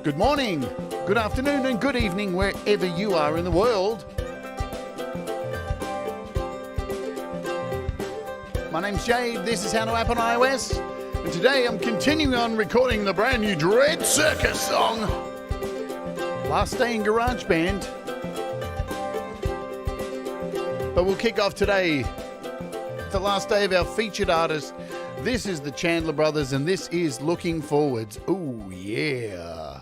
Good morning, good afternoon, and good evening wherever you are in the world. My name's Jade, this is How to App on iOS, and today I'm continuing on recording the brand new DreadCircus Song. Last day in GarageBand. But we'll kick off today, the last day of our featured artist. This is the Chandler Brothers, and this is Looking Forwards. Ooh, yeah.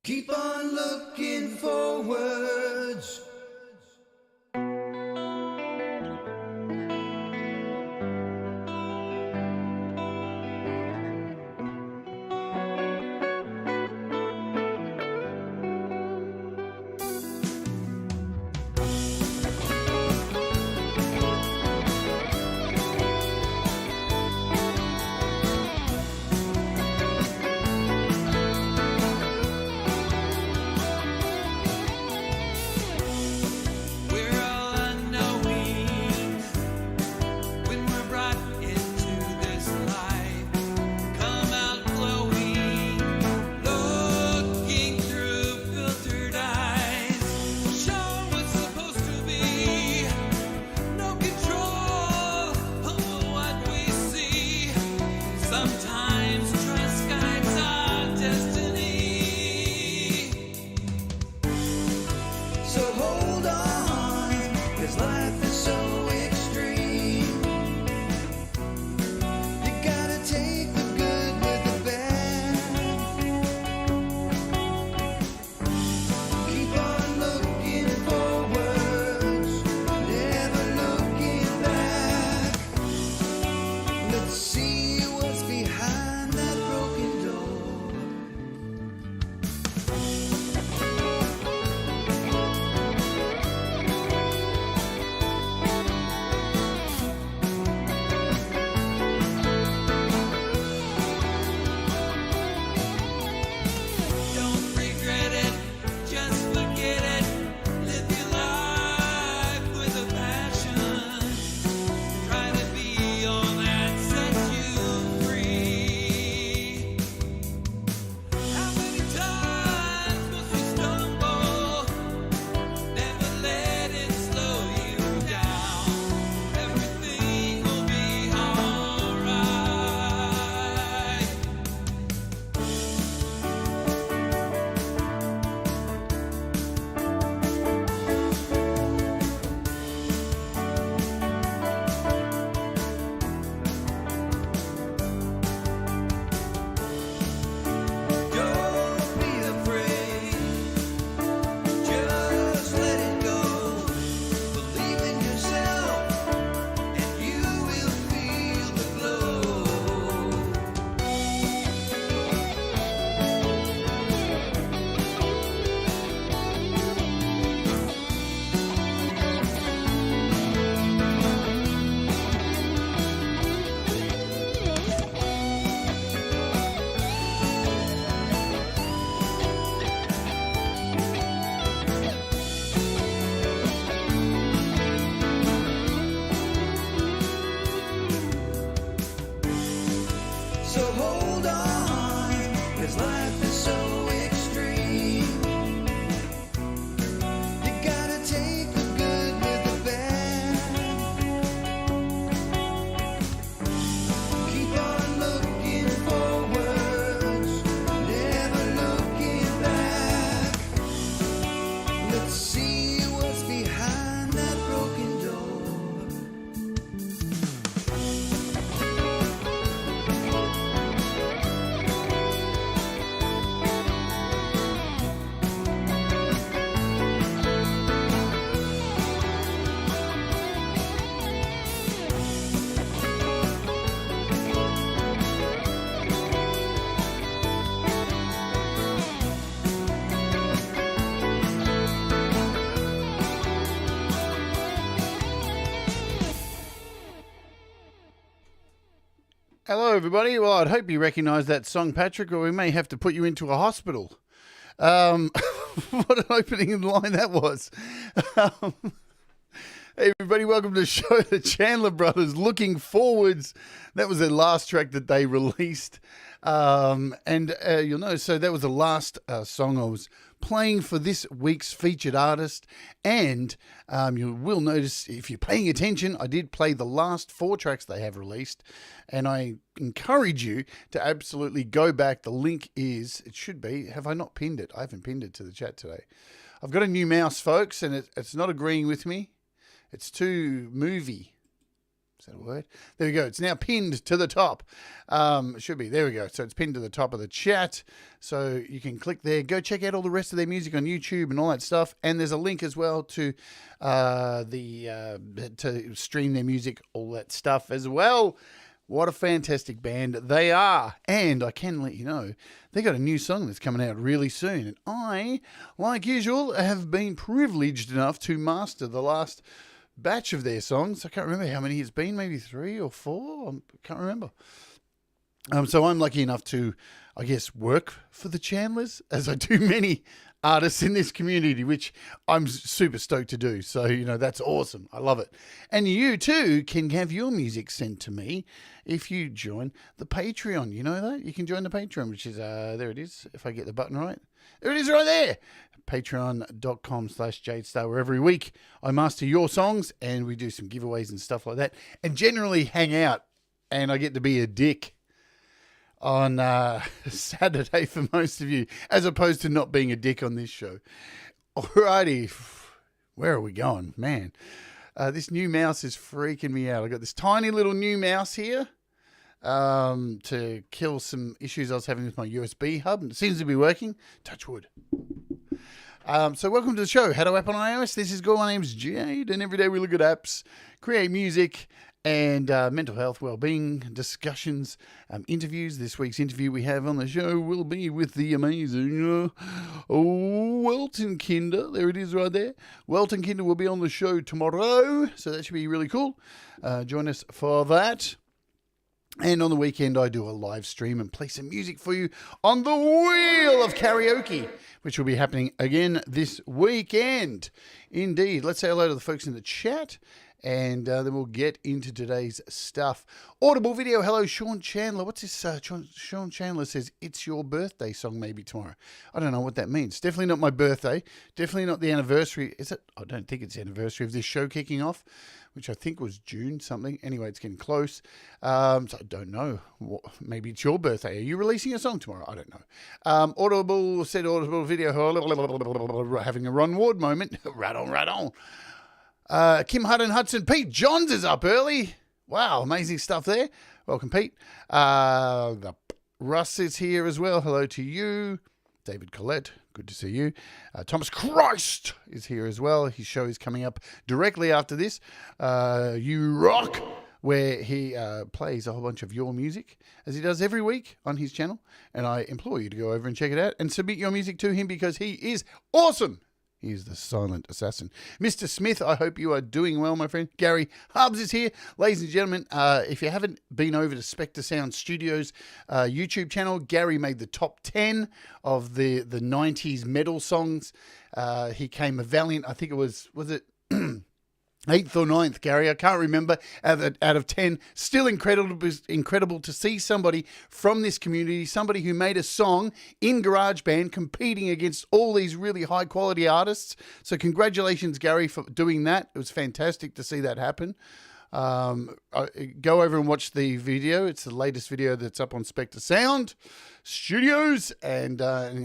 Keep on looking forwards. Hello, everybody. Well, I'd hope you recognise that song, Patrick, or we may have to put you into a hospital. What an opening line that was. Hey everybody, welcome to the show, the Chandler Brothers, Looking Forwards. That was their last track that they released. You'll know, so that was the last song I was playing for this week's featured artist. And you will notice, if you're paying attention, I did play the last 4 tracks they have released. And I encourage you to absolutely go back. The link is, it should be, have I not pinned it? I haven't pinned it to the chat today. I've got a new mouse, folks, and it's not agreeing with me. It's too movie. Is that a word? There we go. It's now pinned to the top. It should be. There we go. So it's pinned to the top of the chat. So you can click there. Go check out all the rest of their music on YouTube and all that stuff. And there's a link as well to to stream their music, all that stuff as well. What a fantastic band they are. And I can let you know, they got a new song that's coming out really soon. And I, like usual, have been privileged enough to master the last batch of their songs. I can't remember how many it's been, maybe 3 or 4. I can't remember. So I'm lucky enough to, I guess, work for the Chandlers, as I do many artists in this community, which I'm super stoked to do. So, you know, that's awesome. I love it. And you too can have your music sent to me if you join the Patreon. You know that? You can join the Patreon, which is, there it is, if I get the button right. There it is right there. Patreon.com/Jade Starr, where every week I master your songs and we do some giveaways and stuff like that, and generally hang out, and I get to be a dick on Saturday for most of you, as opposed to not being a dick on this show. Alrighty, where are we going? Man, this new mouse is freaking me out. I got this tiny little new mouse here to kill some issues I was having with my USB hub, and it seems to be working. Touch wood. So welcome to the show, How to App on iOS. This is good. My name's Jade, and every day we look at apps, create music, and mental health, well-being, discussions, interviews. This week's interview we have on the show will be with the amazing Welton Kinder. There it is right there. Welton Kinder will be on the show tomorrow, so that should be really cool. Join us for that. And on the weekend, I do a live stream and play some music for you on the Wheel of Karaoke, which will be happening again this weekend. Indeed. Let's say hello to the folks in the chat, and then we'll get into today's stuff. Audible video. Hello, Sean Chandler. What's this? Sean Chandler says, it's your birthday song maybe tomorrow. I don't know what that means. Definitely not my birthday. Definitely not the anniversary. Is it? I don't think it's the anniversary of this show kicking off, which I think was June something. Anyway, it's getting close. So I don't know. Maybe it's your birthday. Are you releasing a song tomorrow? I don't know. Audible said Audible video. Having a Ron Ward moment. Right on. Kim Hudden Hudson. Pete Johns is up early. Wow, amazing stuff there. Welcome, Pete. Russ is here as well. Hello to you. David Collette, good to see you. Thomas Christ is here as well. His show is coming up directly after this. You Rock, where he plays a whole bunch of your music, as he does every week on his channel. And I implore you to go over and check it out and submit your music to him, because he is awesome. He is the silent assassin. Mr. Smith, I hope you are doing well, my friend. Gary Hubs is here. Ladies and gentlemen, if you haven't been over to Spectre Sound Studios YouTube channel, Gary made the top 10 of the 90s metal songs. He came a valiant, I think it was it 8th or 9th, Gary? I can't remember, out of 10. Still incredible to see somebody from this community, somebody who made a song in GarageBand competing against all these really high-quality artists. So congratulations, Gary, for doing that. It was fantastic to see that happen. Go over and watch the video. It's the latest video that's up on Spectre Sound Studios, and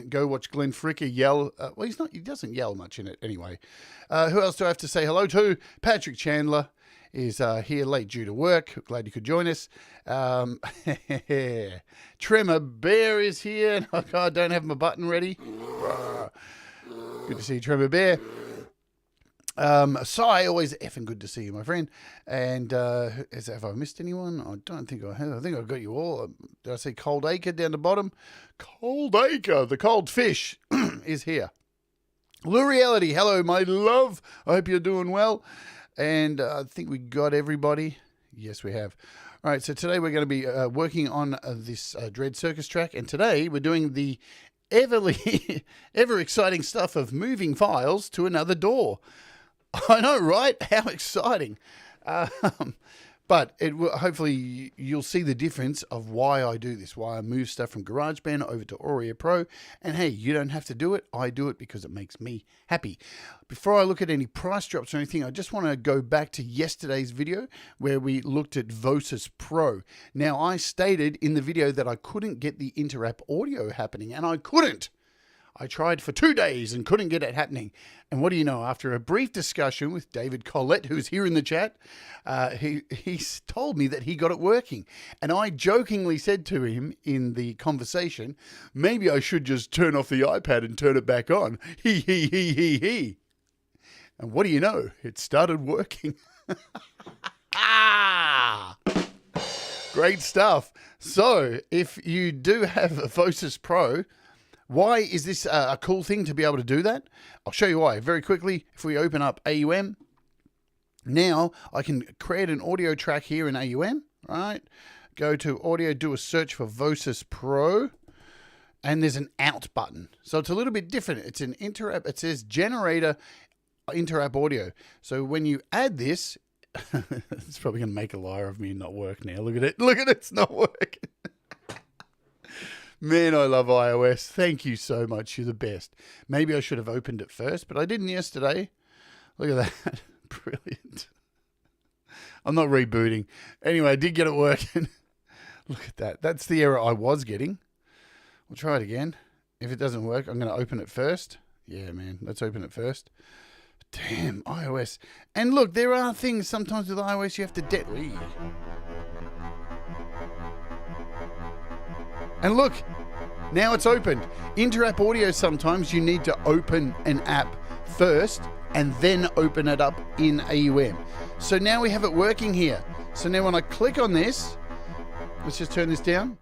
go watch Glenn Fricker yell. Well, he doesn't yell much in it anyway. Who else do I have to say hello to? Patrick Chandler is here late due to work. Glad you could join us. Tremor Bear is here. Oh, God, I don't have my button ready. Good to see you, Tremor Bear. Sai, always effing good to see you, my friend. And have I missed anyone? I don't think I have. I think I've got you all. Did I see Cold Acre down the bottom? Cold Acre, the cold fish, is here. Lou Reality, hello, my love. I hope you're doing well. And I think we got everybody. Yes, we have. All right, so today we're going to be working on this DreadCircus track. And today we're doing the ever exciting stuff of moving files to another DAW. I know, right? How exciting. But it will, hopefully you'll see the difference of why I do this, why I move stuff from GarageBand over to Auria Pro. And hey, you don't have to do it. I do it because it makes me happy. Before I look at any price drops or anything, I just want to go back to yesterday's video where we looked at Vocis Pro. Now, I stated in the video that I couldn't get the inter-app audio happening, and I couldn't. I tried for 2 days and couldn't get it happening. And what do you know? After a brief discussion with David Collette, who's here in the chat, he told me that he got it working. And I jokingly said to him in the conversation, maybe I should just turn off the iPad and turn it back on. He. And what do you know? It started working. Great stuff. So if you do have a Vocis Pro, why is this a cool thing to be able to do that? I'll show you why very quickly. If we open up AUM, now I can create an audio track here in AUM, right? Go to audio, do a search for Vocis Pro, and there's an out button. So it's a little bit different. It's an inter-app. It says generator inter-app audio. So when you add this, it's probably going to make a liar of me and not work now. Look at it. Look at it. It's not working. Man, I love iOS. Thank you so much. You're the best. Maybe I should have opened it first, but I didn't yesterday. Look at that. Brilliant. I'm not rebooting. Anyway, I did get it working. Look at that. That's the error I was getting. We'll try it again. If it doesn't work, I'm going to open it first. Yeah, man. Let's open it first. Damn, iOS. And look, there are things sometimes with iOS you have to... And look, now it's opened. Inter-app audio, sometimes you need to open an app first and then open it up in AUM. So now we have it working here. So now when I click on this, let's just turn this down.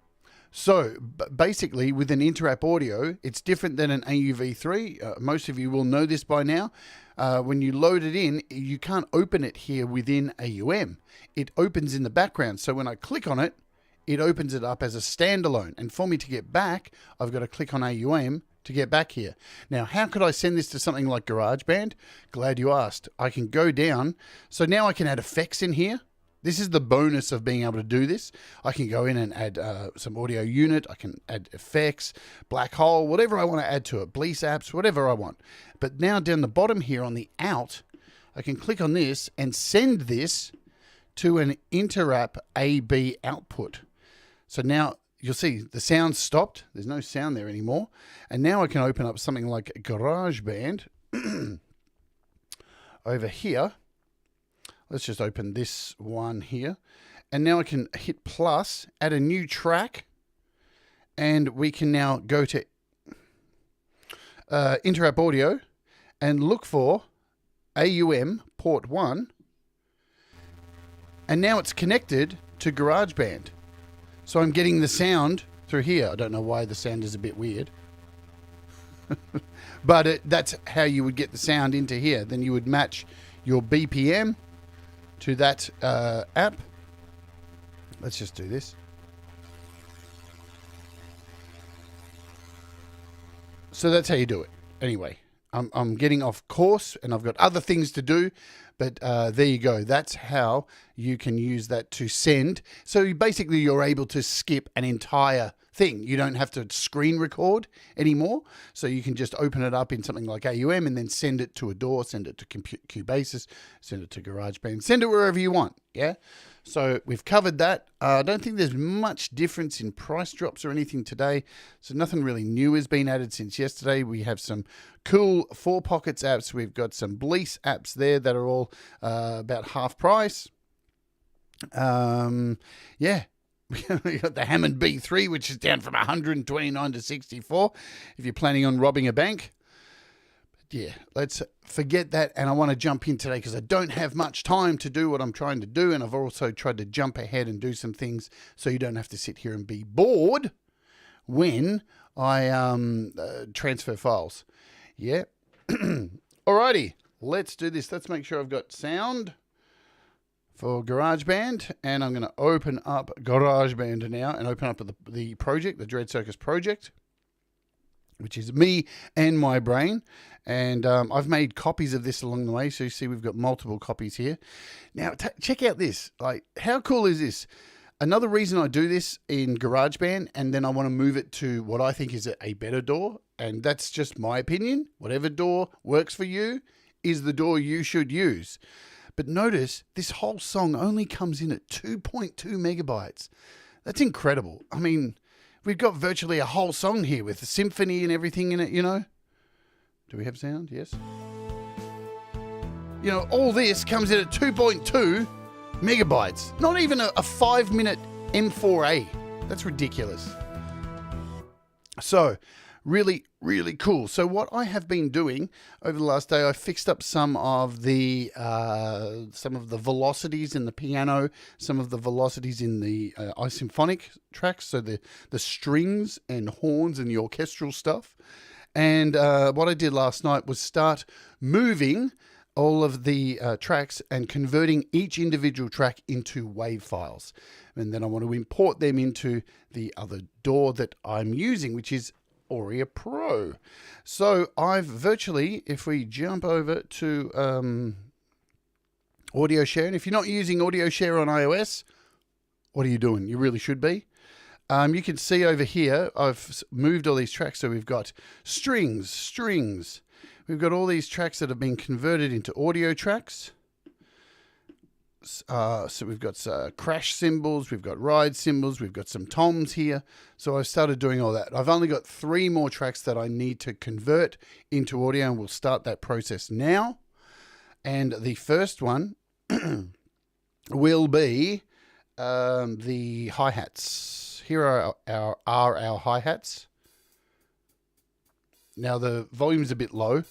So basically with an inter-app audio, it's different than an AUV3. Most of you will know this by now. When you load it in, you can't open it here within AUM. It opens in the background. So when I click on it, it opens it up as a standalone. And for me to get back, I've got to click on AUM to get back here. Now, how could I send this to something like GarageBand? Glad you asked. I can go down. So now I can add effects in here. This is the bonus of being able to do this. I can go in and add some audio unit. I can add effects, black hole, whatever I want to add to it, Bleach apps, whatever I want. But now down the bottom here on the out, I can click on this and send this to an inter-app AB output. So now you'll see the sound stopped. There's no sound there anymore. And now I can open up something like GarageBand over here. Let's just open this one here. And now I can hit plus, add a new track. And we can now go to inter-app audio and look for AUM port 1. And now it's connected to GarageBand. So I'm getting the sound through here. I don't know why the sound is a bit weird. But that's how you would get the sound into here. Then you would match your BPM to that app. Let's just do this. So that's how you do it. Anyway, I'm getting off course and I've got other things to do. But there you go. That's how you can use that to send. So you're able to skip an entire thing. You don't have to screen record anymore. So you can just open it up in something like AUM and then send it to a DAWS, send it to Cubasis, send it to GarageBand, send it wherever you want. Yeah. So we've covered that. I don't think there's much difference in price drops or anything today. So nothing really new has been added since yesterday. We have some cool 4Pockets apps. We've got some Bleach apps there that are all about half price. Yeah. We got the Hammond B3, which is down from 129 to 64 if you're planning on robbing a bank. Yeah, let's forget that. And I want to jump in today because I don't have much time to do what I'm trying to do. And I've also tried to jump ahead and do some things so you don't have to sit here and be bored when I transfer files. Yeah. Alrighty, let's do this. Let's make sure I've got sound for GarageBand. And I'm going to open up GarageBand now and open up the project, the DreadCircus project. which is me and my brain. And I've made copies of this along the way. So you see we've got multiple copies here. Now, check out this. Like, how cool is this? Another reason I do this in GarageBand, and then I want to move it to what I think is a better DAW, and that's just my opinion. Whatever DAW works for you is the DAW you should use. But notice this whole song only comes in at 2.2 megabytes. That's incredible. I mean, we've got virtually a whole song here with the symphony and everything in it, you know. Do we have sound? Yes. You know, all this comes in at 2.2 megabytes. Not even a 5-minute M4A. That's ridiculous. So, really, really cool. So what I have been doing over the last day, I fixed up some of the velocities in the piano, some of the velocities in the isymphonic tracks, so the strings and horns and the orchestral stuff. And what I did last night was start moving all of the tracks and converting each individual track into WAV files. And then I want to import them into the other DAW that I'm using, which is Auria Pro. So I've virtually, if we jump over to Audio Share, and if you're not using Audio Share on iOS, what are you doing? You really should be. You can see over here, I've moved all these tracks. So we've got strings. We've got all these tracks that have been converted into audio tracks. So we've got crash cymbals, we've got ride cymbals, we've got some toms here. So I've started doing all that. I've only got 3 more tracks that I need to convert into audio, and we'll start that process now. And the first one will be the hi-hats. Here are our hi-hats. Now the volume's a bit low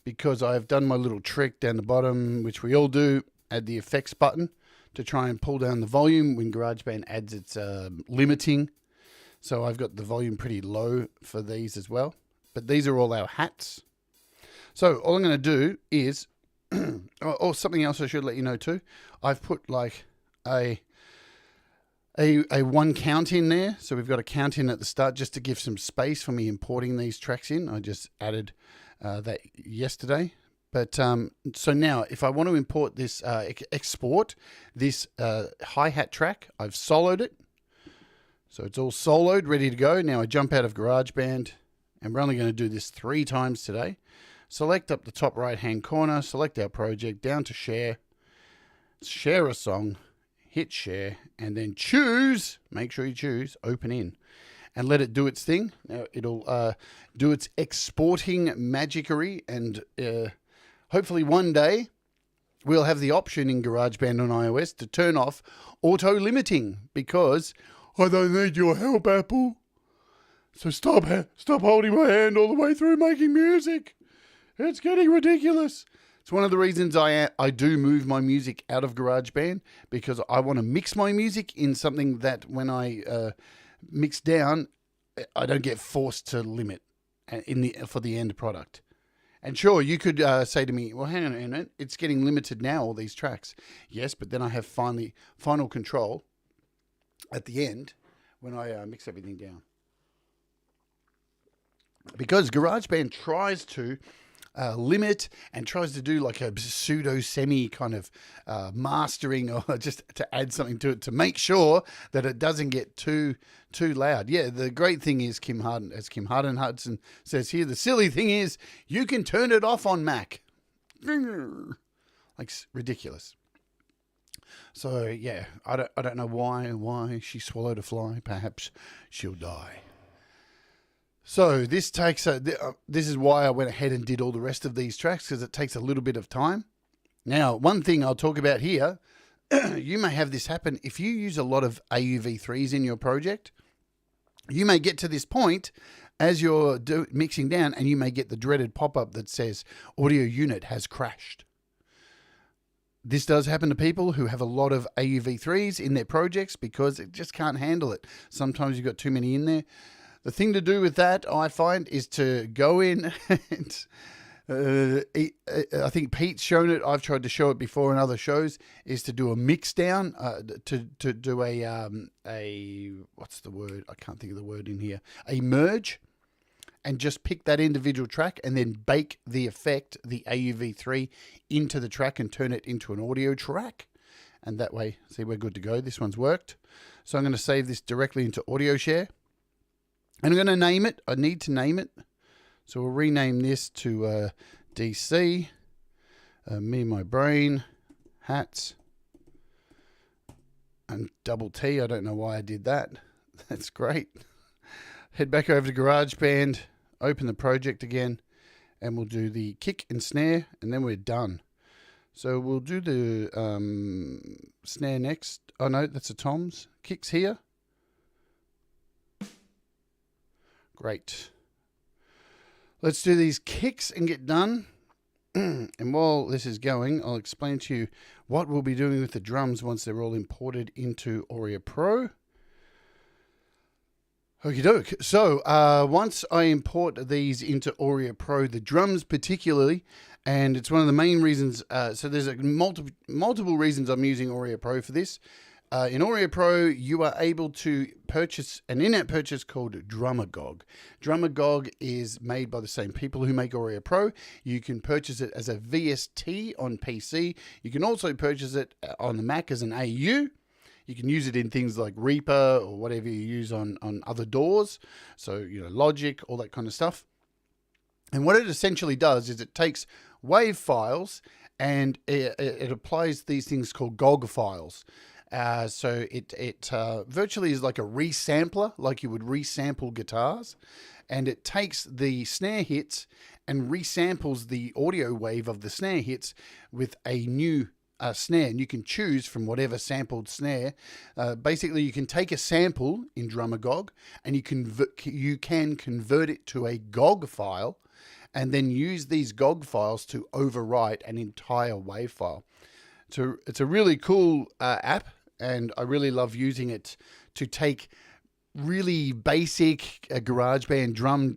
because I've done my little trick down the bottom, which we all do. Add the effects button to try and pull down the volume when GarageBand adds its limiting. So I've got the volume pretty low for these as well. But these are all our hats. So all I'm going to do is, or something else I should let you know too. I've put like a 1 count in there. So we've got a count in at the start just to give some space for me importing these tracks in. I just added that yesterday. But so now if I want to import this, export this hi-hat track, I've soloed it. So it's all soloed, ready to go. Now I jump out of GarageBand, and we're only going to do this 3 times today. Select up the top right-hand corner, select our project, down to share a song, hit share, and then choose, make sure you choose, open in, and let it do its thing. Now it'll do its exporting magickery, and hopefully one day we'll have the option in GarageBand on iOS to turn off auto limiting, because I don't need your help, Apple. So stop holding my hand all the way through making music. It's getting ridiculous. It's one of the reasons I do move my music out of GarageBand, because I want to mix my music in something that when I mix down, I don't get forced to limit for the end product. And sure, you could say to me, well, hang on a minute, it's getting limited now, all these tracks. Yes, but then I have final control at the end when I mix everything down. Because GarageBand tries to limit and tries to do like a pseudo semi kind of mastering, or just to add something to it to make sure that it doesn't get too loud. Yeah, the great thing is Kim Hudson says here, the silly thing is you can turn it off on Mac. Like, ridiculous. So yeah, I don't know why she swallowed a fly. Perhaps she'll die. So this takes this is why I went ahead and did all the rest of these tracks, because it takes a little bit of time. Now, one thing I'll talk about here, you may have this happen if you use a lot of AUV3s in your project. You may get to this point as you're mixing down, and you may get the dreaded pop-up that says audio unit has crashed. This does happen to people who have a lot of AUV3s in their projects because it just can't handle it. Sometimes you've got too many in there. The thing to do with that, I find, is to go in and I think Pete's shown it. I've tried to show it before in other shows, is to do a mix down, to do a what's the word? I can't think of the word in here. A merge. and just pick that individual track and then bake the effect, the AUV3, into the track and turn it into an audio track. And that way, see, we're good to go. This one's worked. So I'm going to save this directly into Audio Share. And I'm going to name it. I need to name it. So we'll rename this to DC, Me, My Brain, Hats, and double T. I don't know why I did that. That's great. Head back over to GarageBand, open the project again, and we'll do the kick and snare, and then we're done. So we'll do the snare next. Oh no, that's a toms. Kicks here. Great. Let's do these kicks and get done. And while this is going, I'll explain to you what we'll be doing with the drums once they're all imported into Auria Pro. Okie doke. So once I import these into Auria Pro, the drums particularly, and it's one of the main reasons, so there's multiple reasons I'm using Auria Pro for this. In Auria Pro, you are able to purchase an in-app purchase called Drumagog. Drumagog is made by the same people who make Auria Pro. You can purchase it as a VST on PC. You can also purchase it on the Mac as an AU. You can use it in things like Reaper or whatever you use on other DAWs. So, you know, Logic, all that kind of stuff. And what it essentially does is it takes WAV files and it applies these things called GOG files. So it virtually is like a resampler, like you would resample guitars. And it takes the snare hits and resamples the audio wave of the snare hits with a new snare, and you can choose from whatever sampled snare. Basically, you can take a sample in Drumagog, and you can convert it to a GOG file, and then use these GOG files to overwrite an entire wave file. So it's a really cool app, and I really love using it to take really basic GarageBand drum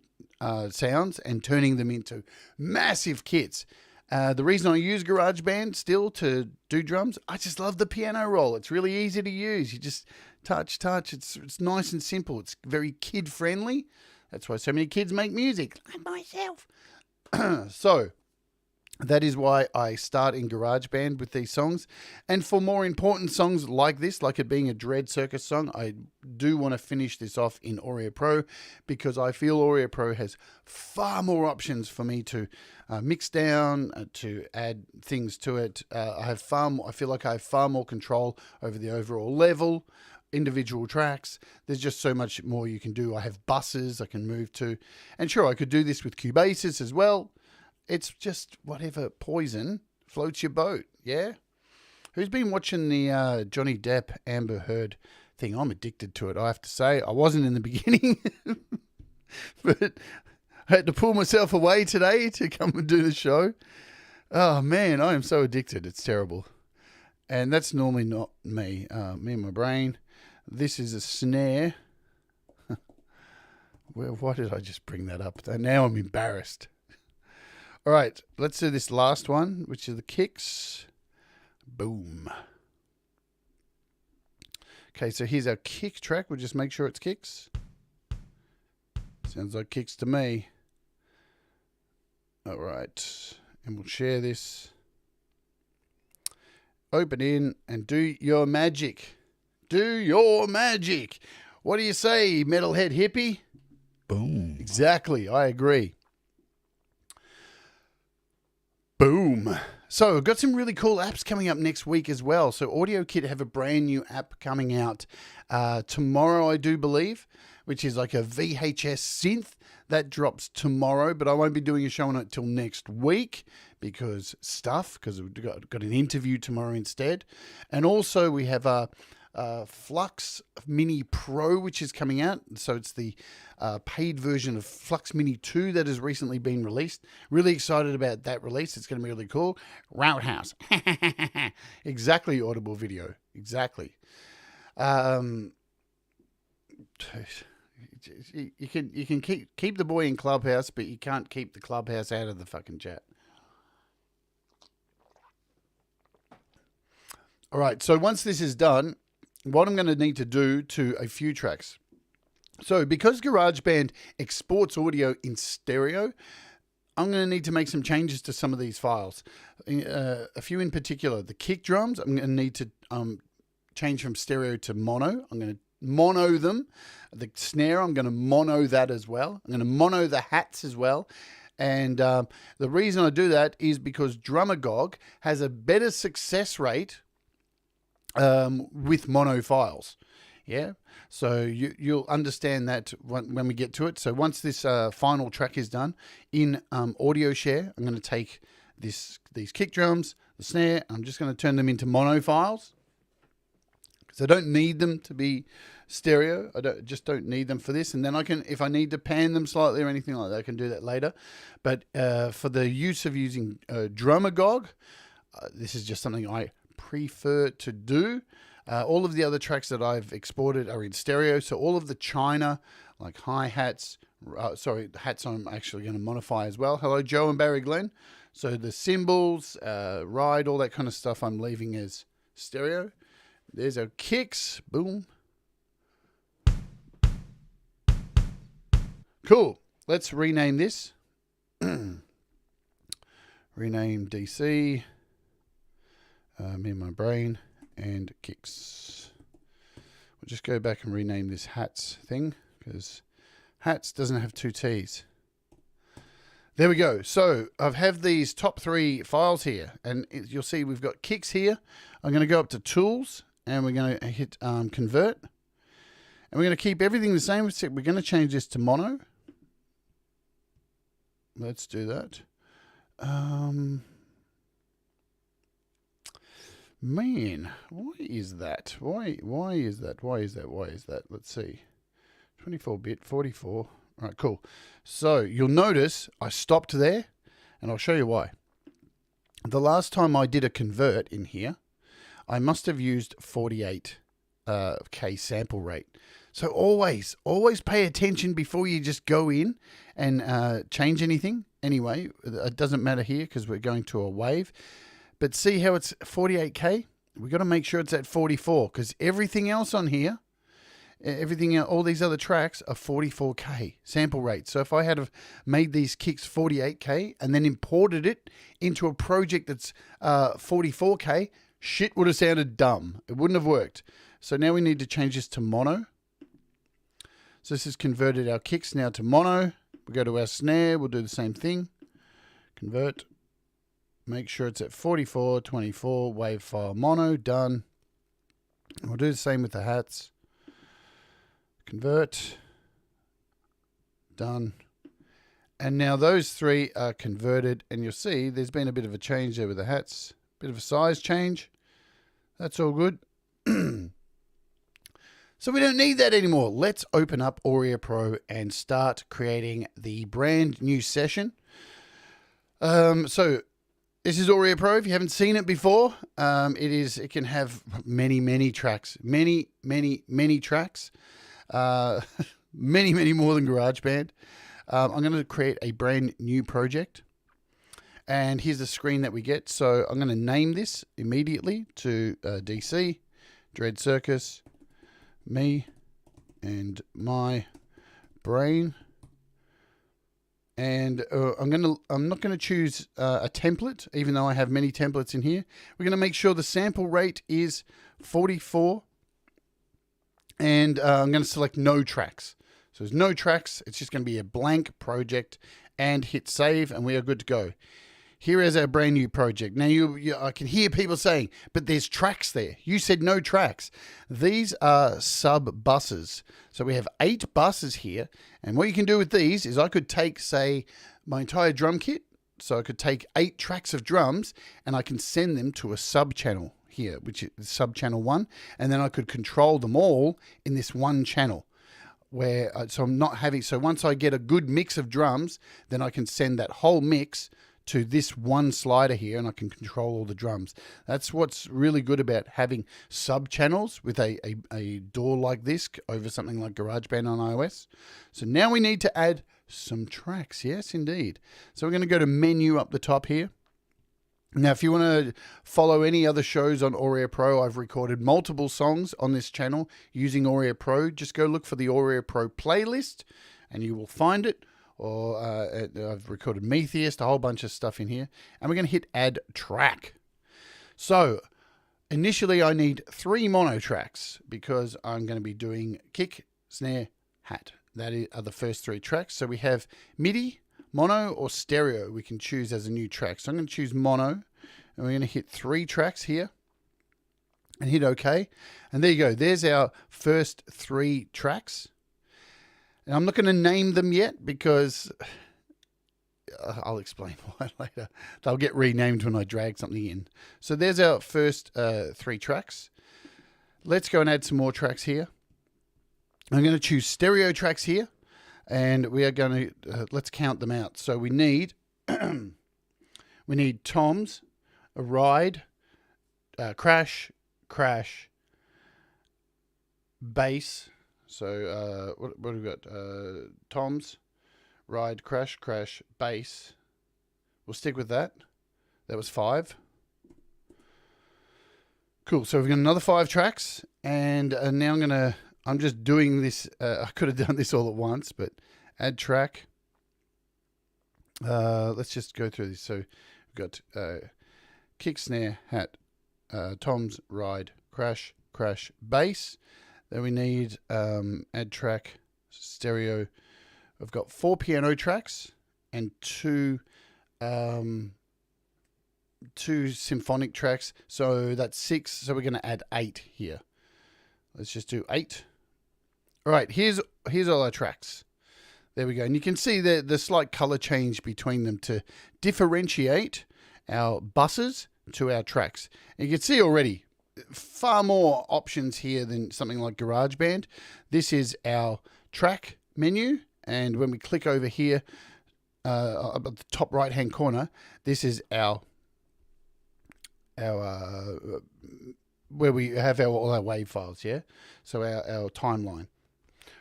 sounds and turning them into massive kits. The reason I use GarageBand still to do drums, I just love the piano roll. It's really easy to use. You just touch. It's nice and simple. It's very kid friendly. That's why so many kids make music, like myself. So that is why I start in GarageBand with these songs. And for more important songs like this, like it being a DreadCircus song, I do want to finish this off in Auria Pro because I feel Auria Pro has far more options for me to mix down, to add things to it. I feel like I have far more control over the overall level, individual tracks. There's just so much more you can do. I have buses I can move to. And sure, I could do this with Cubases as well. It's just whatever poison floats your boat, yeah? Who's been watching the Johnny Depp Amber Heard thing? I'm addicted to it, I have to say. I wasn't in the beginning, but I had to pull myself away today to come and do the show. Oh, man, I am so addicted. It's terrible. And that's normally not me. Me and my brain. This is a snare. Well, why did I just bring that up? Now I'm embarrassed. All right, let's do this last one, which is the kicks. Boom. Okay, so here's our kick track. We'll just make sure it's kicks. Sounds like kicks to me. All right, and we'll share this. Open in and do your magic. Do your magic. What do you say, metalhead hippie? Boom. Exactly, I agree. Boom. So I've got some really cool apps coming up next week as well. So AudioKit have a brand new app coming out tomorrow, I do believe, which is like a VHS synth. That drops tomorrow, but I won't be doing a show on it till next week because we've got an interview tomorrow instead. And also we have a Flux Mini Pro, which is coming out. So it's the paid version of Flux Mini 2 that has recently been released. Really excited about that release. It's going to be really cool. Roundhouse. Exactly, audible video. Exactly. You can keep the boy in Clubhouse, but you can't keep the Clubhouse out of the fucking chat. All right, so once this is done, what I'm going to need to do to a few tracks So because GarageBand exports audio in stereo, I'm going to need to make some changes to some of these files. A few in particular. The kick drums, I'm going to need to change from stereo to mono. I'm going to mono them. The snare, I'm going to mono that as well. I'm going to mono the hats as well. And the reason I do that is because Drumagog has a better success rate with mono files. Yeah, so you'll understand that when we get to it. So once this final track is done in Audio Share, I'm going to take these kick drums, the snare, I'm just going to turn them into mono files. Because I don't need them to be stereo. Just don't need them for this. And then I can, if I need to pan them slightly or anything like that, I can do that later. But for the use of using Drumagog, this is just something I prefer to do. All of the other tracks that I've exported are in stereo. So all of the China, like hi-hats, hats I'm actually going to modify as well. Hello, Joe and Barry Glenn. So the cymbals, ride, all that kind of stuff I'm leaving as stereo. There's our kicks. Boom. Cool. Let's rename this. Rename DC. Me and my brain. And kicks. We'll just go back and rename this hats thing because hats doesn't have 2 T's. There we go. So I have these top 3 files here, and you'll see we've got kicks here. I'm going to go up to tools and we're going to hit convert, and we're going to keep everything the same. We're going to change this to mono. Let's do that. Man, why is that? Why is that? Why is that? Let's see. 24-bit, 44. All right, cool. So you'll notice I stopped there, and I'll show you why. The last time I did a convert in here, I must have used 48K sample rate. So always pay attention before you just go in and change anything. Anyway, it doesn't matter here because we're going to a wave. But see how it's 48K? We've got to make sure it's at 44 because everything else on here, all these other tracks are 44K sample rate. So if I had have made these kicks 48K and then imported it into a project that's 44K, shit would have sounded dumb. It wouldn't have worked. So now we need to change this to mono. So this has converted our kicks now to mono. We go to our snare. We'll do the same thing. Convert. Make sure it's at 44, 24, wave file mono, done. We'll do the same with the hats. Convert, done. And now those 3 are converted, and you'll see there's been a bit of a change there with the hats, bit of a size change. That's all good. So we don't need that anymore. Let's open up Auria Pro and start creating the brand new session. So this is Auria Pro. If you haven't seen it before, it can have many tracks. Many tracks. Many more than GarageBand. I'm going to create a brand new project. And here's the screen that we get. So I'm going to name this immediately to DC, DreadCircus, me, and my brain. And I'm not going to choose a template, even though I have many templates in here. We're going to make sure the sample rate is 44. And I'm going to select no tracks. So there's no tracks. It's just going to be a blank project, and hit save, and we are good to go. Here is our brand new project. Now I can hear people saying, but there's tracks there. You said no tracks. These are sub buses. So we have 8 buses here. And what you can do with these is I could take, say, my entire drum kit. So I could take 8 tracks of drums and I can send them to a sub channel here, which is sub channel 1. And then I could control them all in this one channel. So I'm not having, so once I get a good mix of drums, then I can send that whole mix to this one slider here, and I can control all the drums. That's what's really good about having sub channels with a DAW like this over something like GarageBand on iOS. So now we need to add some tracks. Yes, indeed. So we're going to go to menu up the top here. Now, if you want to follow any other shows on Auria Pro, I've recorded multiple songs on this channel using Auria Pro. Just go look for the Auria Pro playlist and you will find it. Or I've recorded Metheist, a whole bunch of stuff in here. And we're going to hit Add Track. So, initially I need 3 mono tracks because I'm going to be doing kick, snare, hat. That are the first 3 tracks. So we have MIDI, mono, or stereo. We can choose as a new track. So I'm going to choose mono, and we're going to hit 3 tracks here and hit OK. And there you go. There's our first 3 tracks. And I'm not going to name them yet because I'll explain why later. They'll get renamed when I drag something in. So there's our first 3 tracks. Let's go and add some more tracks here. I'm going to choose stereo tracks here, and we are going to let's count them out. So we need we need toms, a ride, crash, crash, bass. So what have we got? Toms, ride, crash, crash, bass. We'll stick with that. That was 5. Cool. So we've got another 5 tracks, and now I'm just doing this. I could have done this all at once, but add track. Let's just go through this. So we've got kick, snare, hat, toms, ride, crash, crash, bass. Then we need add track, stereo. I've got 4 piano tracks and 2 symphonic tracks. So that's 6. So we're going to add 8 here. Let's just do 8. All right, here's all our tracks. There we go. And you can see the slight color change between them to differentiate our buses to our tracks. And you can see already far more options here than something like GarageBand. This is our track menu. And when we click over here at the top right-hand corner, this is our where we have all our WAV files, yeah? So our timeline.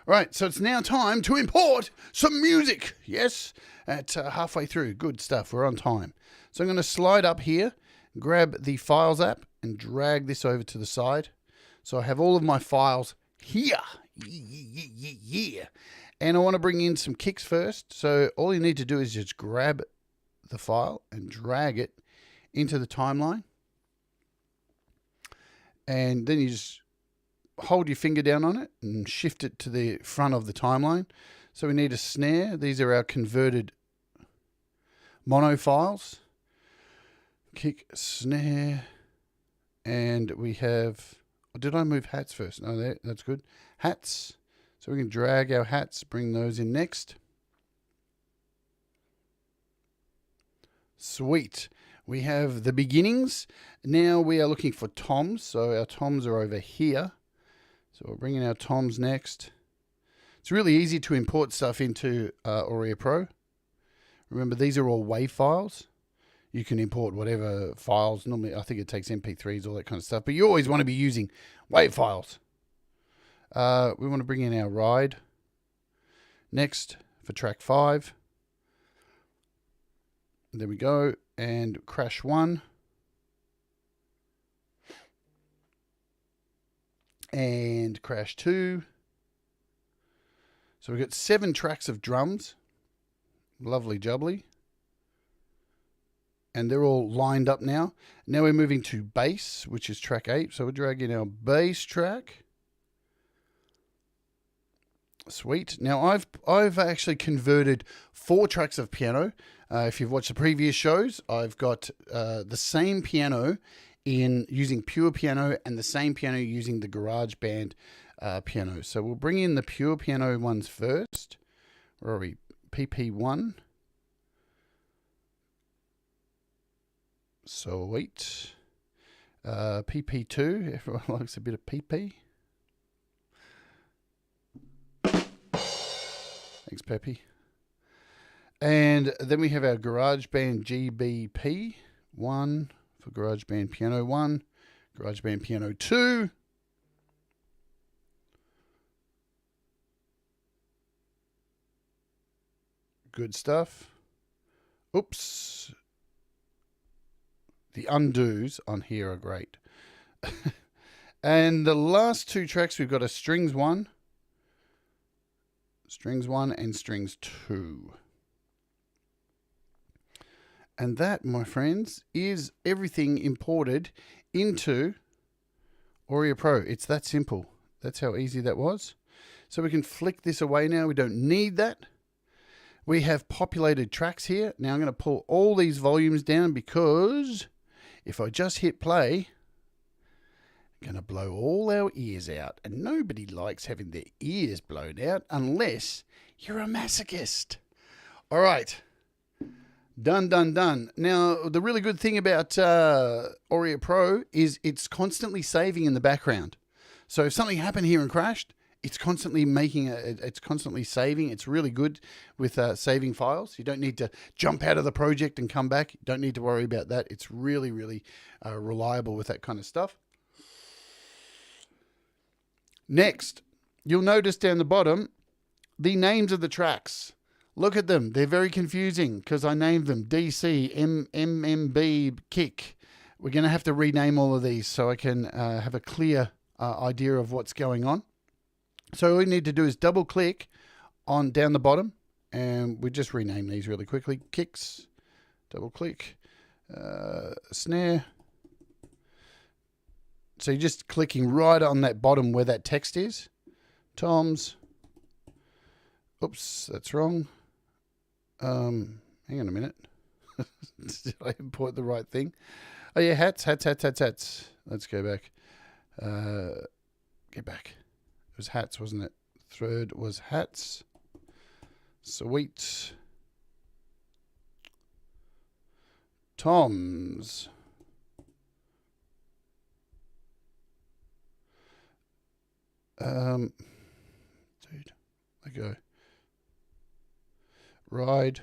All right, so it's now time to import some music. Yes, at halfway through. Good stuff. We're on time. So I'm going to slide up here, grab the Files app, and drag this over to the side. So I have all of my files here. Yeah. And I want to bring in some kicks first. So all you need to do is just grab the file and drag it into the timeline. And then you just hold your finger down on it and shift it to the front of the timeline. So we need a snare. These are our converted mono files. Kick, snare, and we have, did I move hats first? No, that's good. Hats. So we can drag our hats, bring those in next. Sweet. We have the beginnings. Now we are looking for toms. So our toms are over here. So we'll bring in our toms next. It's really easy to import stuff into Auria Pro. Remember, these are all WAV files. You can import whatever files. Normally, I think it takes MP3s, all that kind of stuff. But you always want to be using WAV files. We want to bring in our ride next for track 5. There we go. And crash 1. And crash 2. So we've got 7 tracks of drums. Lovely jubbly. And they're all lined up now. Now we're moving to bass, which is track 8. So we'll drag in our bass track. Sweet. Now I've actually converted 4 tracks of piano. If you've watched the previous shows, I've got the same piano in using pure piano and the same piano using the GarageBand piano. So we'll bring in the pure piano ones first. Where are we? PP1. Sweet. PP2. Everyone likes a bit of PP. Thanks, Peppy. And then we have our GarageBand GBP 1 for GarageBand Piano 1, GarageBand Piano 2. Good stuff. Oops. The undos on here are great. And the last two tracks, we've got a strings 1 and strings 2. And that, my friends, is everything imported into Auria Pro. It's that simple. That's how easy that was. So we can flick this away now. We don't need that. We have populated tracks here. Now I'm going to pull all these volumes down because if I just hit play, I'm going to blow all our ears out. And nobody likes having their ears blown out unless you're a masochist. All right. Done, done, done. Now, the really good thing about Auria Pro is it's constantly saving in the background. So if something happened here and crashed, it's constantly it's constantly saving. It's really good with saving files. You don't need to jump out of the project and come back. You don't need to worry about that. It's really, really reliable with that kind of stuff. Next, you'll notice down the bottom, the names of the tracks. Look at them. They're very confusing because I named them DC, MMB, Kick. We're going to have to rename all of these so I can have a clear idea of what's going on. So all we need to do is double click on down the bottom and we just rename these really quickly. Kicks, double click, snare. So you're just clicking right on that bottom where that text is. Toms. Oops, that's wrong. Hang on a minute. Did I import the right thing? Oh yeah, hats. Let's go back. Get back. It was hats, wasn't it? Third was hats. Sweet. Toms. Dude, I go. Ride.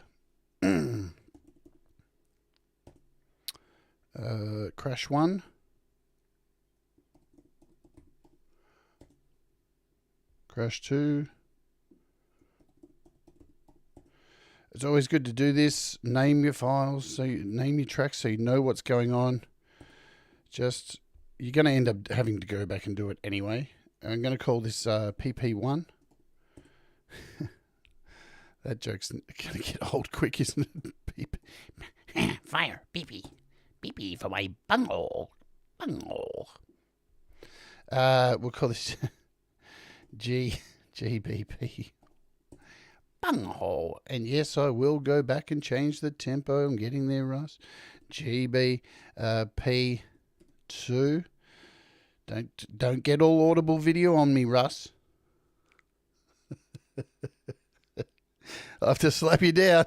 Crash 1. Crash 2. It's always good to do this. Name your files, name your tracks so you know what's going on. Just, you're going to end up having to go back and do it anyway. I'm going to call this PP1. That joke's going to get old quick, isn't it? Beep. Fire, beepy. Beepy for my bunghole. Bunghole. We'll call this GBP. Bunghole. And yes, I will go back and change the tempo. I'm getting there, Russ. GB P2. Don't get all audible video on me, Russ. I'll have to slap you down.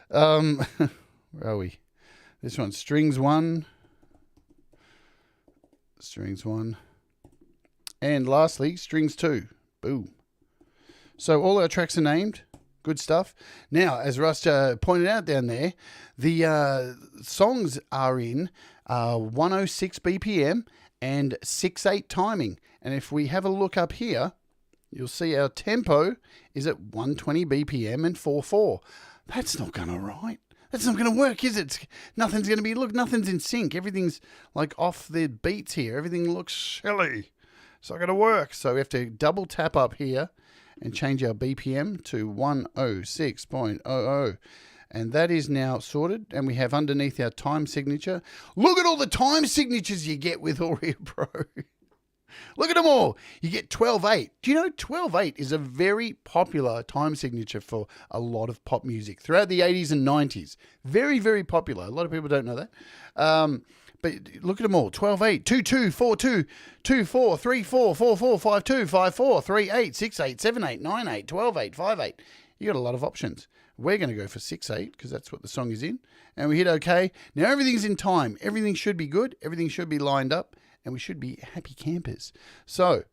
Where are we? This one, strings 1. Strings 1. And lastly, strings 2. Boom. So all our tracks are named. Good stuff. Now, as Russ pointed out down there, the songs are in 106 BPM and 6/8 timing. And if we have a look up here, you'll see our tempo is at 120 BPM and 4/4. That's not going to write. That's not going to work, is it? Nothing's going to be, look, nothing's in sync. Everything's like off the beats here. Everything looks silly. It's not going to work. So we have to double tap up here and change our BPM to 106.00. And that is now sorted. And we have underneath our time signature. Look at all the time signatures you get with Auria Pro. Look at them all. You get 12/8. Do you know 12/8 is a very popular time signature for a lot of pop music throughout the 80s and 90s. Very, very popular. A lot of people don't know that. But look at them all. 12/8, 2/2, 4/2, 2/4, 3/4, 4/4, 5/2, 5/4, 3/8, 6/8, 7/8, 9/8, 12/8, 5/8. You got a lot of options. We're going to go for 6/8 because that's what the song is in. And we hit OK. Now everything's in time. Everything should be good. Everything should be lined up. And we should be happy campers. So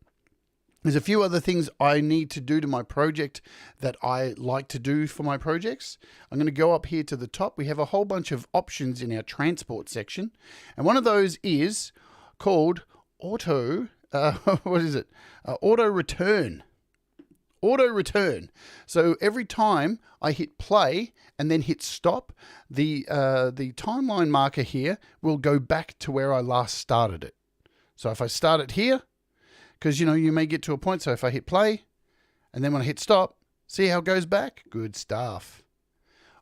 there's a few other things I need to do to my project that I like to do for my projects. I'm going to go up here to the top. We have a whole bunch of options in our transport section. And one of those is called auto, auto return. auto return. So every time I hit play and then hit stop, the timeline marker here will go back to where I last started it. So if I start it here, because you may get to a point, so if I hit play and then when I hit stop, see how it goes back? Good stuff.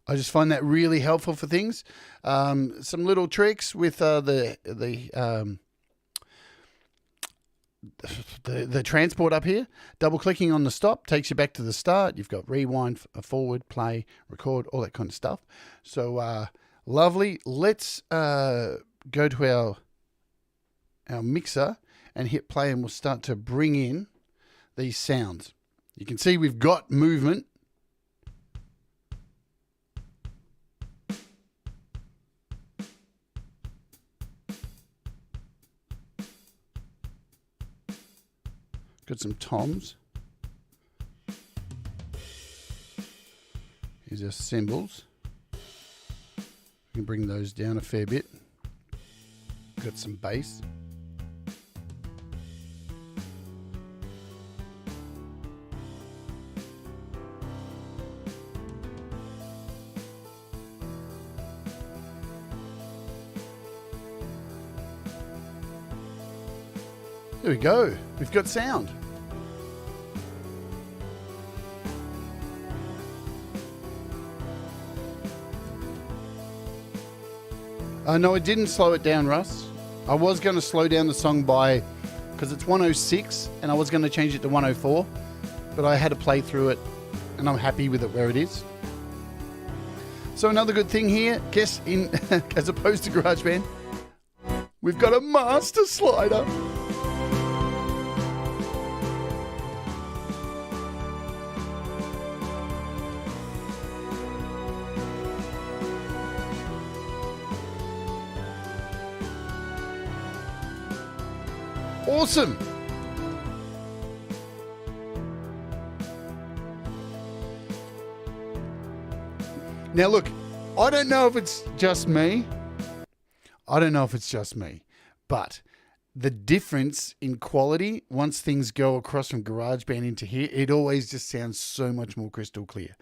I just find that really helpful for things. Some little tricks with the transport up here. Double clicking on the stop takes you back to the start. You've got rewind, forward, play, record, all that kind of stuff. So lovely. Let's go to our mixer and hit play, and we'll start to bring in these sounds. You can see we've got movement. Got some toms. Here's our cymbals. We can bring those down a fair bit. Got some bass. There we go. We've got sound. No, I didn't slow it down, Russ. I was going to slow down the song because it's 106 and I was going to change it to 104, but I had to play through it and I'm happy with it where it is. So another good thing here, guess as opposed to GarageBand, we've got a master slider. Awesome. Now look, I don't know if it's just me. But the difference in quality, once things go across from GarageBand into here, it always just sounds so much more crystal clear.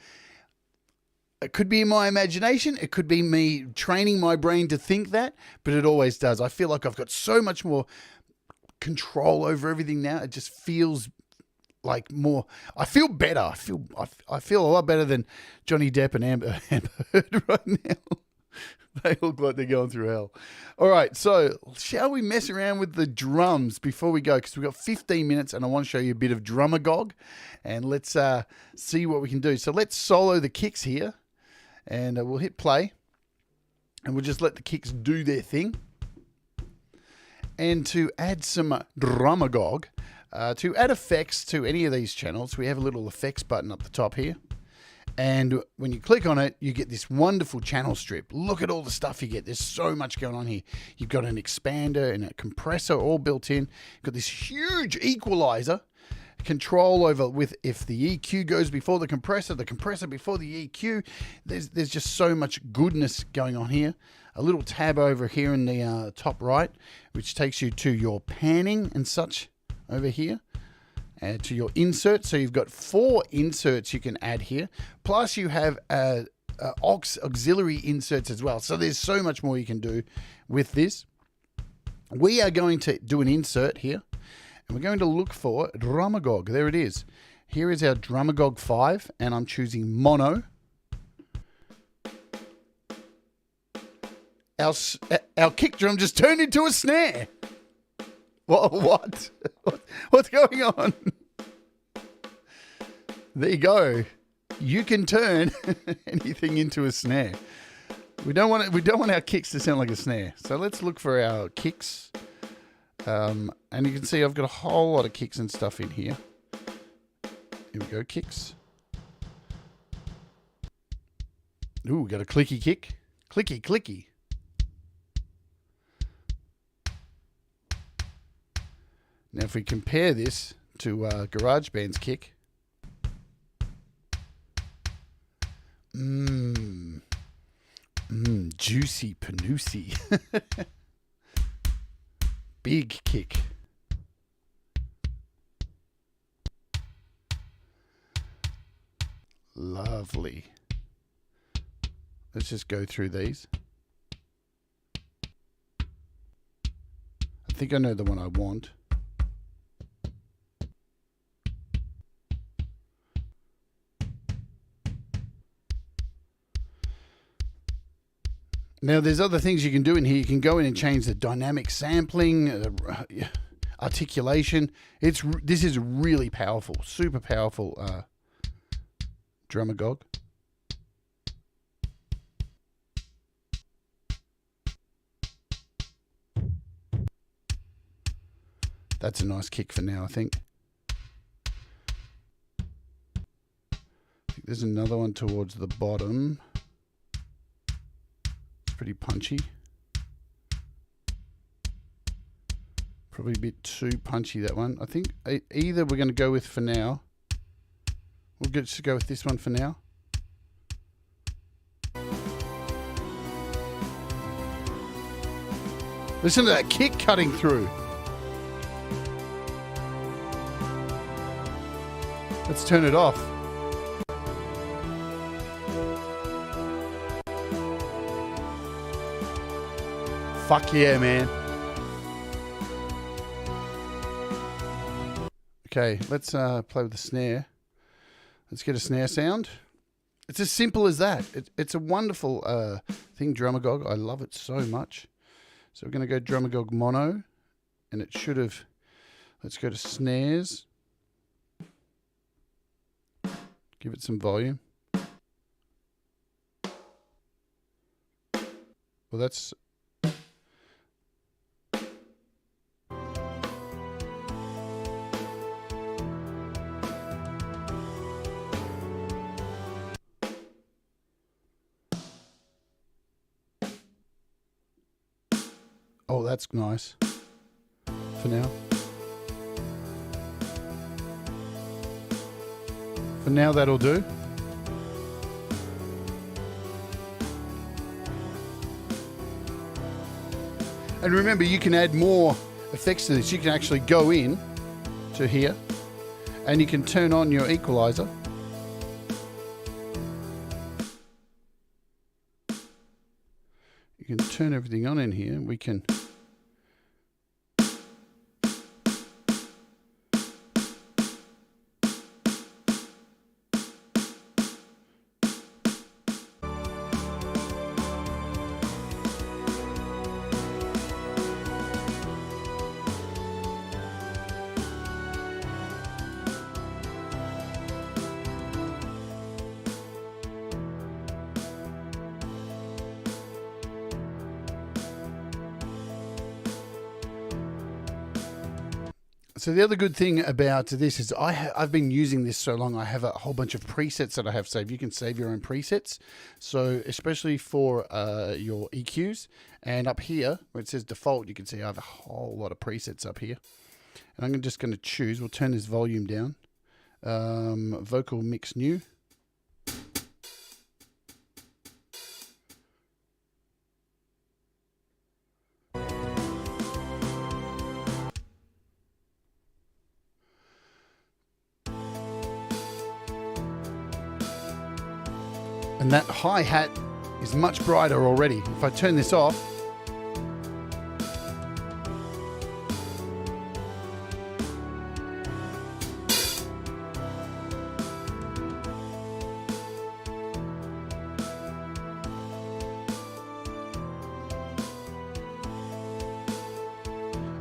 It could be my imagination. It could be me training my brain to think that, but it always does. I feel like I've got so much more control over everything now. It just feels like more. I feel better. I feel a lot better than Johnny Depp and Amber Heard right now. They look like they're going through hell. All right, so shall we mess around with the drums before we go? Because we've got 15 minutes and I want to show you a bit of drumagog. And let's see what we can do. So let's solo the kicks here. And we'll hit play. And we'll just let the kicks do their thing. And to add some drumagog, to add effects to any of these channels, we have a little effects button up the top here. And when you click on it, you get this wonderful channel strip. Look at all the stuff you get. There's so much going on here. You've got an expander and a compressor all built in. You've got this huge equalizer. Control over with if the EQ goes before the compressor before the EQ. There's just so much goodness going on here. A little tab over here in the top right, which takes you to your panning and such over here. To your insert. So you've got 4 inserts you can add here. Plus you have auxiliary inserts as well. So there's so much more you can do with this. We are going to do an insert here. And we're going to look for drumagog. There it is. Here is our drumagog 5. And I'm choosing mono. Our kick drum just turned into a snare. What? What's going on? There you go. You can turn anything into a snare. We don't want our kicks to sound like a snare. So let's look for our kicks. And you can see I've got a whole lot of kicks and stuff in here. Here we go, kicks. Ooh, we got a clicky kick. Clicky, clicky. Now, if we compare this to GarageBand's kick, juicy panoocy, big kick. Lovely. Let's just go through these. I think I know the one I want. Now, there's other things you can do in here. You can go in and change the dynamic sampling, articulation. This is really powerful, super powerful drumagog. That's a nice kick for now, I think. There's another one towards the bottom. It's pretty punchy. Probably a bit too punchy, that one. I think either we're going to go with for now. We'll just go with this one for now. Listen to that kick cutting through. Let's turn it off. Fuck yeah, man. Okay, let's play with the snare. Let's get a snare sound. It's as simple as that. It's a wonderful thing, Drumagog. I love it so much. So we're going to go Drumagog mono. And it should have... Let's go to snares. Give it some volume. Well, that's... Oh, that's nice. For now. For now, that'll do. And remember, you can add more effects to this. You can actually go in to here and you can turn on your equalizer. You can turn everything on in here. We can... So the other good thing about this is I've been using this so long, I have a whole bunch of presets that I have saved. You can save your own presets. So especially for your EQs. And up here, where it says default, you can see I have a whole lot of presets up here. And I'm just going to choose, we'll turn this volume down. Vocal mix new. And that hi-hat is much brighter already. If I turn this off,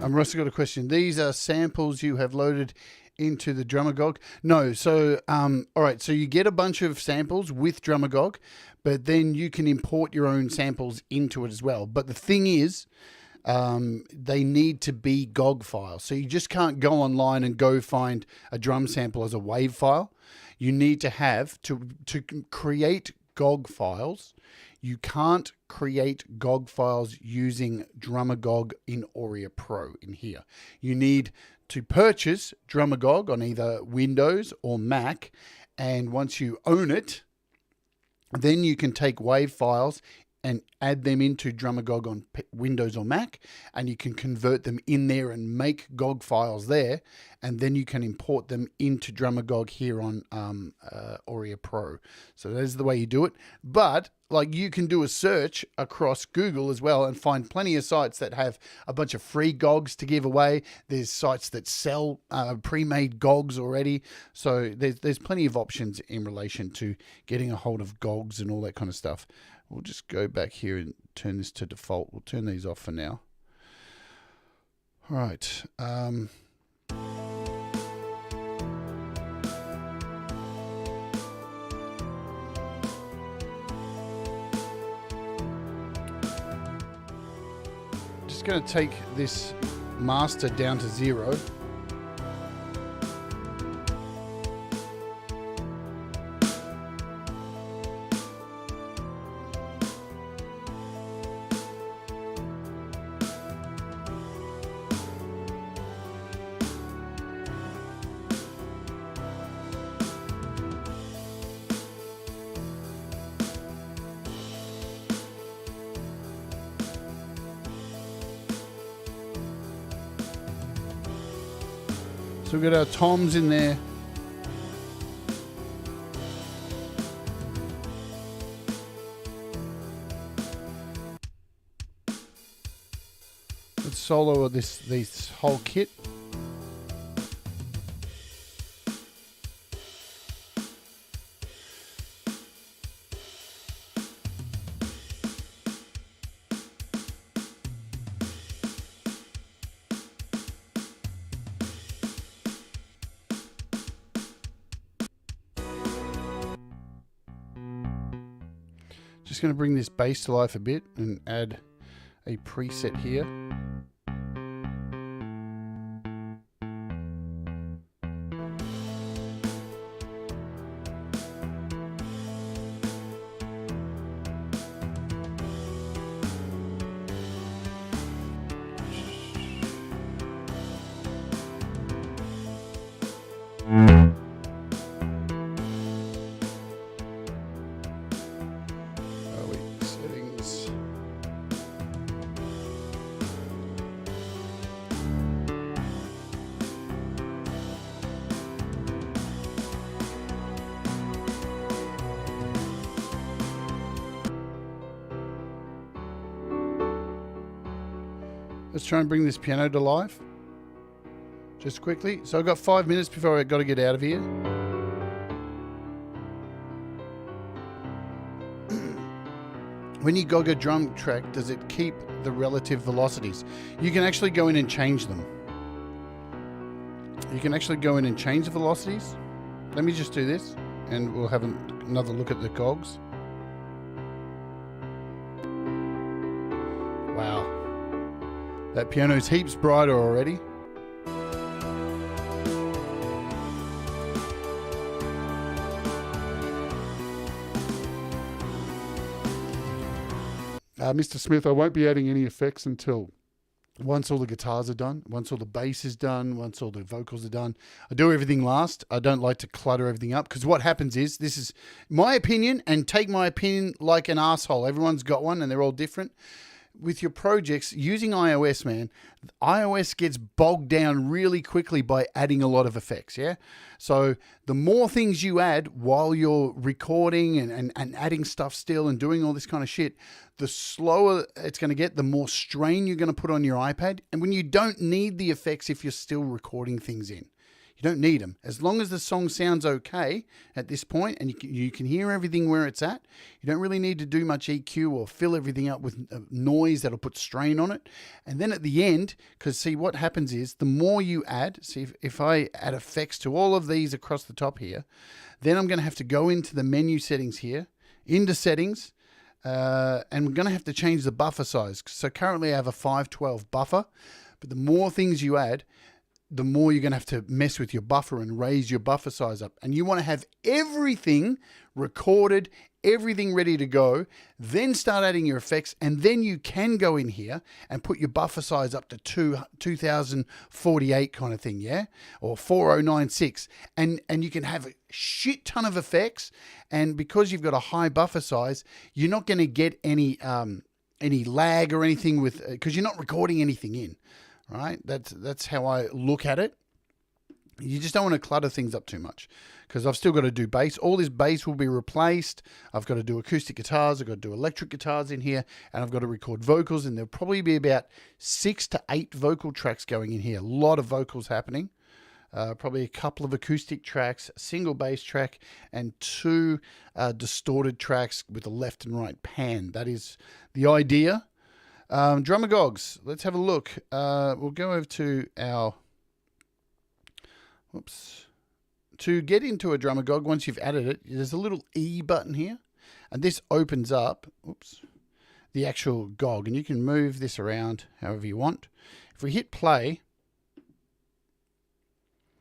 Ross, got a question. These are samples you have loaded into the Drumagog? No. So, all right. So you get a bunch of samples with Drumagog, but then you can import your own samples into it as well. But the thing is, they need to be GOG files. So you just can't go online and go find a drum sample as a WAV file. You need to have to create GOG files. You can't create GOG files using Drumagog in Auria Pro in here. You need to purchase Drumagog on either Windows or Mac. And once you own it, then you can take WAV files and add them into Drumagog on Windows or Mac, and you can convert them in there and make GOG files there, and then you can import them into Drumagog here on Auria Pro. So that is the way you do it. But like, you can do a search across Google as well and find plenty of sites that have a bunch of free GOGs to give away. There's sites that sell pre-made GOGs already. So there's plenty of options in relation to getting a hold of GOGs and all that kind of stuff. We'll just go back here and turn this to default. We'll turn these off for now. All right. Just going to take this master down to 0. So we've got our toms in there. Let's solo this whole kit. Just going to bring this bass to life a bit and add a preset here. Let's try and bring this piano to life. Just quickly. So I've got 5 minutes before I've got to get out of here. When you GOG a drum track, does it keep the relative velocities? You can actually go in and change them. You can actually go in and change the velocities. Let me just do this and we'll have another look at the GOGs. Wow. That piano's heaps brighter already. Mr. Smith, I won't be adding any effects until once all the guitars are done, once all the bass is done, once all the vocals are done. I do everything last. I don't like to clutter everything up, because what happens is, this is my opinion, and take my opinion like an asshole. Everyone's got one and they're all different. With your projects using iOS, man, iOS gets bogged down really quickly by adding a lot of effects, yeah? So the more things you add while you're recording and adding stuff still and doing all this kind of shit, the slower it's going to get, the more strain you're going to put on your iPad. And when you don't need the effects if you're still recording things in. You don't need them. As long as the song sounds okay at this point and you can hear everything where it's at, you don't really need to do much EQ or fill everything up with noise that'll put strain on it. And then at the end, because see what happens is, the more you add, see if I add effects to all of these across the top here, then I'm going to have to go into the menu settings here, into settings, and we're going to have to change the buffer size. So currently I have a 512 buffer, but the more things you add, the more you're going to have to mess with your buffer and raise your buffer size up. And you want to have everything recorded everything ready to go, then start adding your effects, and then you can go in here and put your buffer size up to 2048 kind of thing, yeah? Or 4096. And you can have a shit ton of effects, and because you've got a high buffer size, you're not going to get any lag or anything with, because you're not recording anything in, right? That's how I look at it. You just don't want to clutter things up too much, because I've still got to do bass. All this bass will be replaced. I've got to do acoustic guitars. I've got to do electric guitars in here, and I've got to record vocals, and there'll probably be about 6 to 8 vocal tracks going in here. A lot of vocals happening. Probably a couple of acoustic tracks, a single bass track, and 2 distorted tracks with a left and right pan. That is the idea. Drumagogs, let's have a look. We'll go over to our... Whoops. To get into a Drumagog, once you've added it, there's a little E button here, and this opens up, the actual GOG, and you can move this around however you want. If we hit play,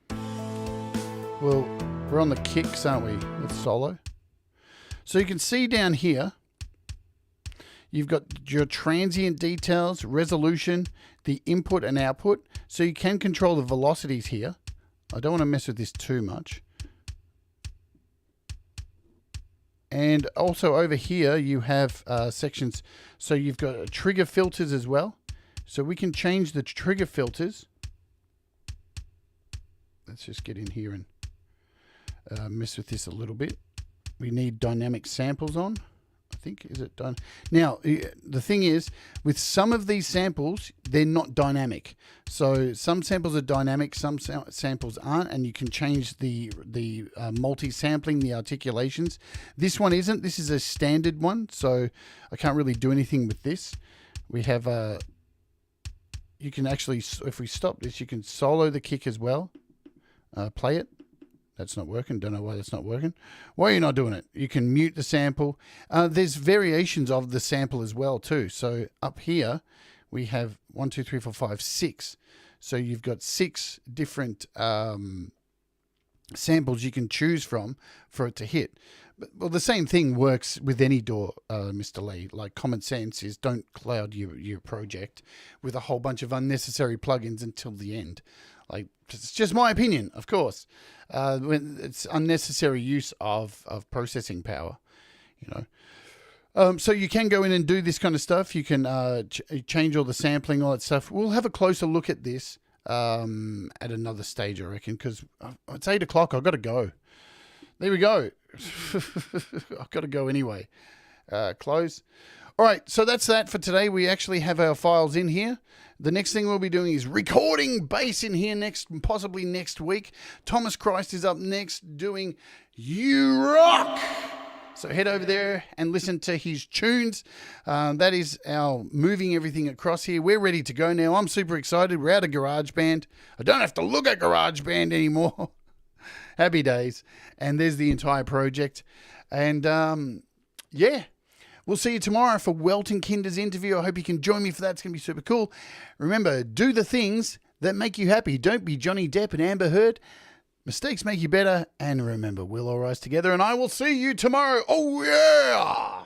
well, we're on the kicks, aren't we? With solo. So you can see down here, you've got your transient details, resolution, the input and output, so you can control the velocities here. I don't want to mess with this too much. And also over here you have sections. So you've got trigger filters as well. So we can change the trigger filters. Let's just get in here and mess with this a little bit. We need dynamic samples on. I think, is it done? Now, the thing is, with some of these samples, they're not dynamic. So some samples are dynamic, some samples aren't, and you can change the multi-sampling, the articulations. This one isn't. This is a standard one, so I can't really do anything with this. We have you can actually, if we stop this, you can solo the kick as well. Play it. That's not working. Don't know why that's not working. Why are you not doing it? You can mute the sample. There's variations of the sample as well too. So up here we have 1, 2, 3, 4, 5, 6. So you've got 6 different samples you can choose from for it to hit. But, well, the same thing works with any DAW, Mr. Lee. Like, common sense is don't cloud your project with a whole bunch of unnecessary plugins until the end. Like, it's just my opinion, of course. When it's unnecessary use of processing power, you know. So you can go in and do this kind of stuff. You can change all the sampling, all that stuff. We'll have a closer look at this at another stage, I reckon, because it's 8 o'clock. I've got to go. There we go. I've got to go anyway. Close. All right, so that's that for today. We actually have our files in here. The next thing we'll be doing is recording bass in here possibly next week. Thomas Christ is up next doing You Rock. So head over there and listen to his tunes. That is our moving everything across here. We're ready to go now. I'm super excited. We're out of GarageBand. I don't have to look at GarageBand anymore. Happy days. And there's the entire project. And yeah. We'll see you tomorrow for Welton Kinder's interview. I hope you can join me for that. It's going to be super cool. Remember, do the things that make you happy. Don't be Johnny Depp and Amber Heard. Mistakes make you better. And remember, we'll all rise together. And I will see you tomorrow. Oh, yeah!